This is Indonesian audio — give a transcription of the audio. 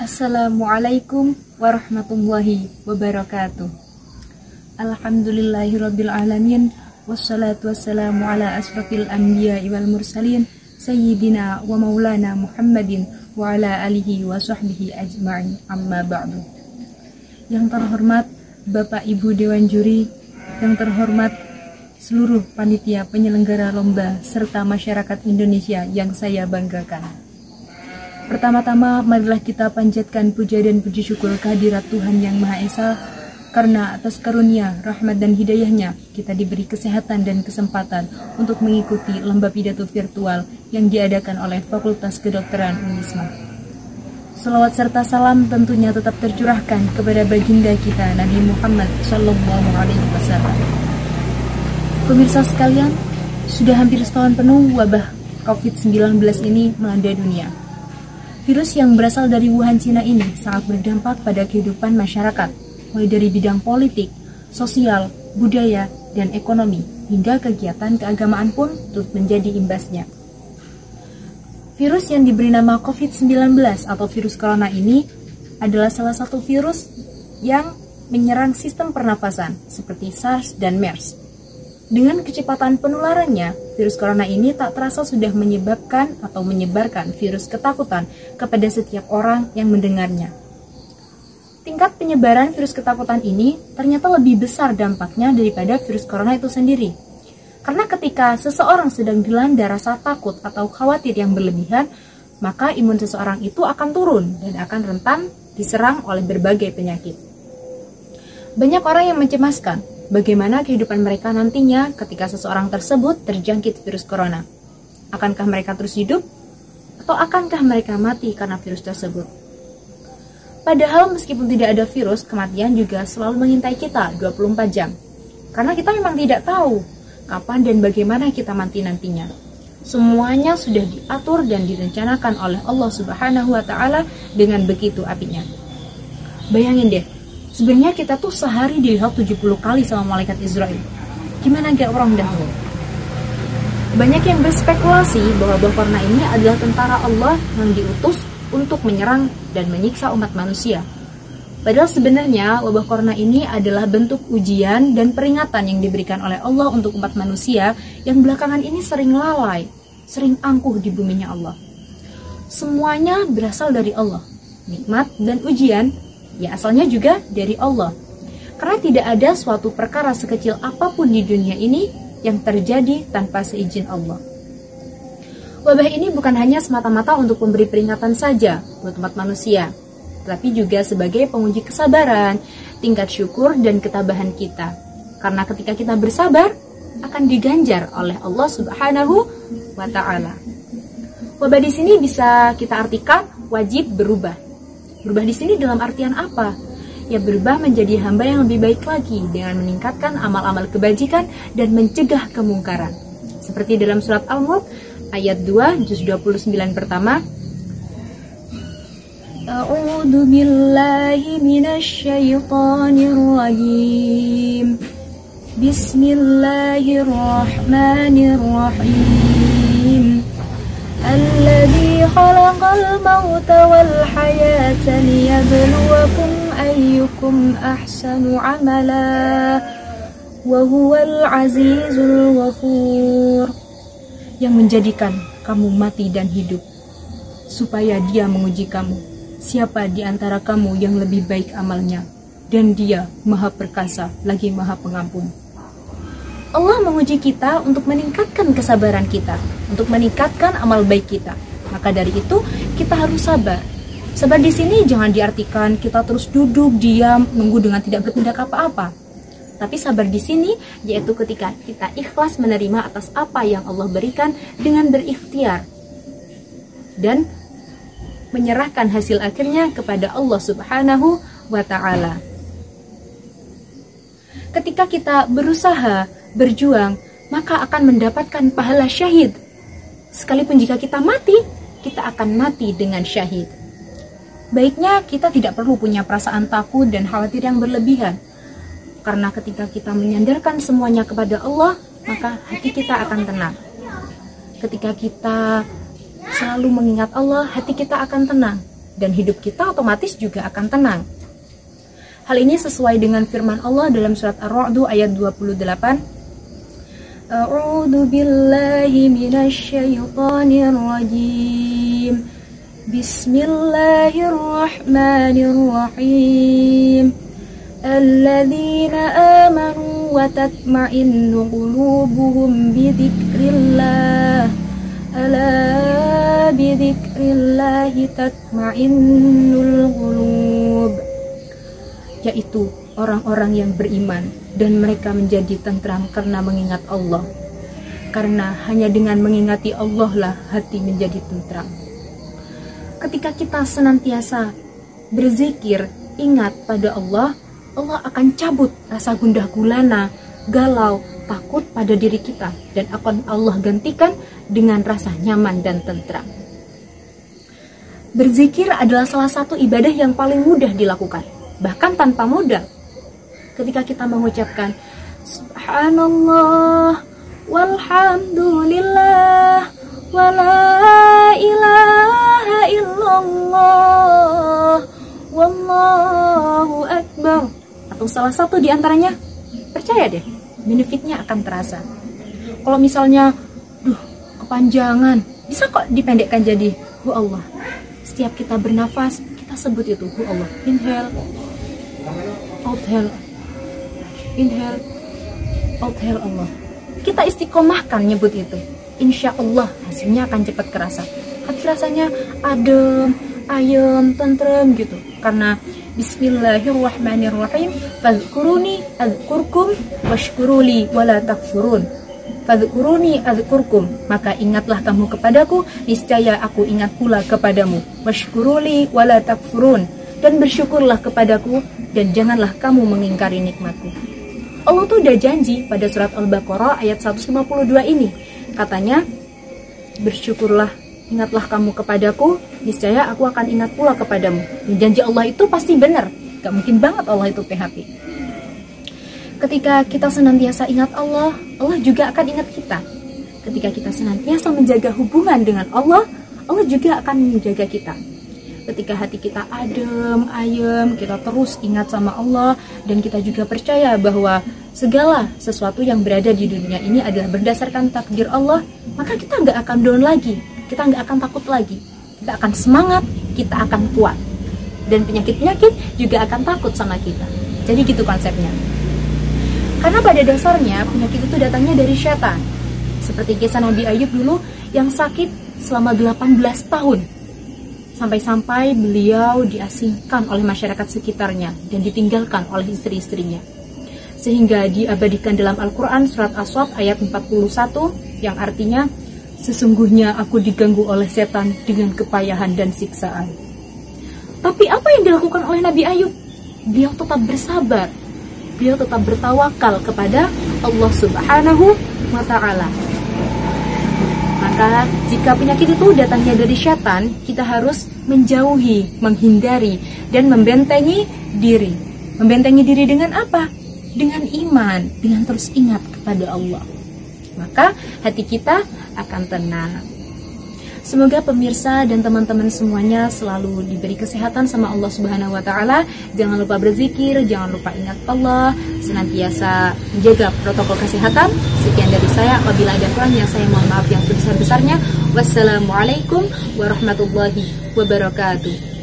Assalamualaikum warahmatullahi wabarakatuh. Alhamdulillahirabbil alamin wassalatu wassalamu ala asrafil anbiya'i wal mursalin sayyidina wa maulana Muhammadin wa ala alihi wa sahbihi ajma'in, amma ba'du. Yang terhormat Bapak Ibu Dewan Juri, yang terhormat seluruh panitia penyelenggara lomba serta masyarakat Indonesia yang saya banggakan. Pertama-tama, marilah kita panjatkan puja dan puji syukur kehadirat Tuhan Yang Maha Esa, karena atas karunia, rahmat dan hidayahnya, kita diberi kesehatan dan kesempatan untuk mengikuti lomba pidato virtual yang diadakan oleh Fakultas Kedokteran Unisma. Salawat serta salam tentunya tetap tercurahkan kepada baginda kita Nabi Muhammad SAW. Pemirsa sekalian, sudah hampir setahun penuh wabah COVID-19 ini melanda dunia. Virus yang berasal dari Wuhan, Cina ini sangat berdampak pada kehidupan masyarakat, mulai dari bidang politik, sosial, budaya, dan ekonomi, hingga kegiatan keagamaan pun turut menjadi imbasnya. Virus yang diberi nama COVID-19 atau virus corona ini adalah salah satu virus yang menyerang sistem pernafasan seperti SARS dan MERS. Dengan kecepatan penularannya, virus corona ini tak terasa sudah menyebabkan atau menyebarkan virus ketakutan kepada setiap orang yang mendengarnya. Tingkat penyebaran virus ketakutan ini ternyata lebih besar dampaknya daripada virus corona itu sendiri. Karena ketika seseorang sedang dilanda rasa takut atau khawatir yang berlebihan, maka imun seseorang itu akan turun dan akan rentan diserang oleh berbagai penyakit. Banyak orang yang mencemaskan bagaimana kehidupan mereka nantinya ketika seseorang tersebut terjangkit virus corona. Akankah mereka terus hidup? Atau akankah mereka mati karena virus tersebut? Padahal meskipun tidak ada virus, kematian juga selalu mengintai kita 24 jam. Karena kita memang tidak tahu kapan dan bagaimana kita mati nantinya. Semuanya sudah diatur dan direncanakan oleh Allah Subhanahu wa Ta'ala dengan begitu apinya. Bayangin deh, sebenarnya kita tuh sehari dilihat 70 kali sama malaikat Israel. Gimana gak orang dahulu? Banyak yang berspekulasi bahwa wabah corona ini adalah tentara Allah yang diutus untuk menyerang dan menyiksa umat manusia. Padahal sebenarnya wabah corona ini adalah bentuk ujian dan peringatan yang diberikan oleh Allah untuk umat manusia yang belakangan ini sering lalai, sering angkuh di buminya Allah. Semuanya berasal dari Allah. Nikmat dan ujian ya asalnya juga dari Allah. Karena tidak ada suatu perkara sekecil apapun di dunia ini yang terjadi tanpa seizin Allah. Wabah ini bukan hanya semata-mata untuk memberi peringatan saja buat umat manusia, tapi juga sebagai penguji kesabaran, tingkat syukur dan ketabahan kita. Karena ketika kita bersabar, akan diganjar oleh Allah Subhanahu wa Ta'ala. Wabah di sini bisa kita artikan wajib berubah. Berubah di sini dalam artian apa? Ya, berubah menjadi hamba yang lebih baik lagi dengan meningkatkan amal-amal kebajikan dan mencegah kemungkaran. Seperti dalam surat Al-Mulk ayat 2 juz 29 pertama. A'udzu billahi minasy syaithanir rajim. Bismillahirrahmanirrahim. Alladzi khalaqal mauta wal hayata liyabluwakum ayyukum ahsanu amala wa huwal azizul ghafur. Yang menjadikan kamu mati dan hidup, supaya Dia menguji kamu, siapa di antara kamu yang lebih baik amalnya, dan Dia Maha Perkasa lagi Maha Pengampun. Allah menguji kita untuk meningkatkan kesabaran kita, untuk meningkatkan amal baik kita. Maka dari itu kita harus sabar. Sabar di sini jangan diartikan kita terus duduk diam nunggu dengan tidak bertindak apa-apa. Tapi sabar di sini yaitu ketika kita ikhlas menerima atas apa yang Allah berikan dengan berikhtiar dan menyerahkan hasil akhirnya kepada Allah Subhanahu wa Ta'ala. Ketika kita berusaha, berjuang, maka akan mendapatkan pahala syahid. Sekalipun jika kita mati, kita akan mati dengan syahid. Baiknya kita tidak perlu punya perasaan takut dan khawatir yang berlebihan. Karena ketika kita menyandarkan semuanya kepada Allah, maka hati kita akan tenang. Ketika kita selalu mengingat Allah, hati kita akan tenang. dan hidup kita otomatis juga akan tenang. Hal ini sesuai dengan firman Allah dalam surat Ar-Ra'd ayat 28. A'udzu billahi minasyaitonir rajim. Bismillahirrahmanirrahim. Alladzina amanu wa tatma'innu qulubuhum bidzikrillah. Ala bidzikrillahi tatma'innul qulub. Yaitu orang-orang yang beriman dan mereka menjadi tentram karena mengingat Allah. Karena hanya dengan mengingati Allah lah hati menjadi tentram. Ketika kita senantiasa berzikir, ingat pada Allah, Allah akan cabut rasa gundah gulana, galau, takut pada diri kita, dan akan Allah gantikan dengan rasa nyaman dan tentram. Berzikir adalah salah satu ibadah yang paling mudah dilakukan, bahkan tanpa modal. Ketika kita mengucapkan Subhanallah walhamdulillah wala ilaha illallah wallahu akbar, atau salah satu di antaranya, percaya deh, benefitnya akan terasa. Kalau misalnya, kepanjangan, bisa kok dipendekkan jadi Hu Allah. Setiap kita bernafas, kita sebut itu Hu Allah. Inhale, exhale, inhale, exhale Allah. Kita istiqomahkan nyebut itu. Insya Allah hasilnya akan cepat kerasa. Hati rasanya adem, ayem, tentrem gitu. Karena Bismillahirrahmanirrahim. Fadhkuruni adzkurkum washkuruli wala takfurun. Fadhkuruni adzkurkum, maka ingatlah kamu kepadaku, niscaya aku ingat pula kepadamu. Washkuruli wala takfurun, dan bersyukurlah kepadaku dan janganlah kamu mengingkari nikmatku. Allah tuh udah janji pada surat Al-Baqarah ayat 152 ini. Katanya, bersyukurlah, ingatlah kamu kepadaku, niscaya aku akan ingat pula kepadamu. Dan janji Allah itu pasti benar. Gak mungkin banget Allah itu PHP. Ketika kita senantiasa ingat Allah, Allah juga akan ingat kita. Ketika kita senantiasa menjaga hubungan dengan Allah, Allah juga akan menjaga kita. Ketika hati kita adem, ayem, kita terus ingat sama Allah, dan kita juga percaya bahwa segala sesuatu yang berada di dunia ini adalah berdasarkan takdir Allah, maka kita nggak akan down lagi, kita nggak akan takut lagi, kita akan semangat, kita akan kuat, dan penyakit-penyakit juga akan takut sama kita. Jadi gitu konsepnya. Karena pada dasarnya penyakit itu datangnya dari syaitan. Seperti kisah Nabi Ayub dulu yang sakit selama 18 tahun. Sampai-sampai beliau diasingkan oleh masyarakat sekitarnya dan ditinggalkan oleh istri-istrinya. Sehingga diabadikan dalam Al-Quran surat As-Saff ayat 41 yang artinya, sesungguhnya aku diganggu oleh setan dengan kepayahan dan siksaan. Tapi apa yang dilakukan oleh Nabi Ayub? Beliau tetap bersabar. Beliau tetap bertawakal kepada Allah Subhanahu wa Ta'ala. Maka jika penyakit itu datangnya dari syaitan, kita harus menjauhi, menghindari, dan membentengi diri. Membentengi diri dengan apa? Dengan iman, dengan terus ingat kepada Allah. Maka hati kita akan tenang. Semoga pemirsa dan teman-teman semuanya selalu diberi kesehatan sama Allah Subhanahu wa Ta'ala. Jangan lupa berzikir, jangan lupa ingat Allah, senantiasa menjaga protokol kesehatan. Sekian dari saya, apabila ada kurang yang saya mohon maaf yang sebesar-besarnya. Wassalamualaikum warahmatullahi wabarakatuh.